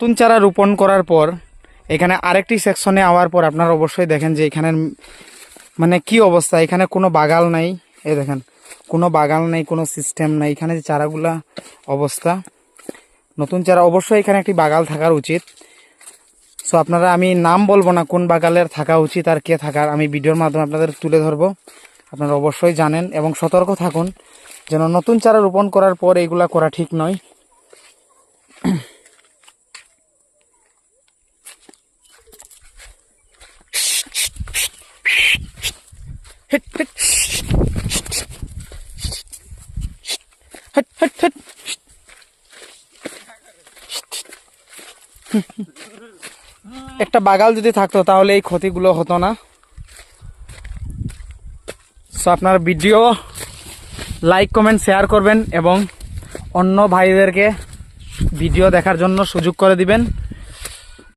নতুন চারা রোপণ করার পর এখানে আরেকটি সেকশনে আওয়ার পর আপনারা অবশ্যই দেখেন যে এখানের মানে কি অবস্থা। এখানে কোনো বাগাল নাই, এই দেখেন কোনো বাগাল নাই, কোনো সিস্টেম নাই। এখানে যে চারাগুলা অবস্থা, নতুন চারা অবশ্যই এখানে একটি বাগাল থাকার উচিত। সো আপনারা, আমি নাম বলবো না কোন বাগালের থাকা উচিত আর কে থাকার, আমি ভিডিওর মাধ্যমে আপনাদের তুলে ধরবো। আপনারা অবশ্যই জানেন এবং সতর্ক থাকুন যেন নতুন চারা রোপণ করার পর এইগুলা করা ঠিক নয়। একটা বাগাল যদি থাকতো তাহলে এই ক্ষতিগুলো হতো না। সো আপনার ভিডিও লাইক কমেন্ট শেয়ার করবেন এবং অন্য ভাইদেরকে ভিডিও দেখার জন্য সুযোগ করে দিবেন।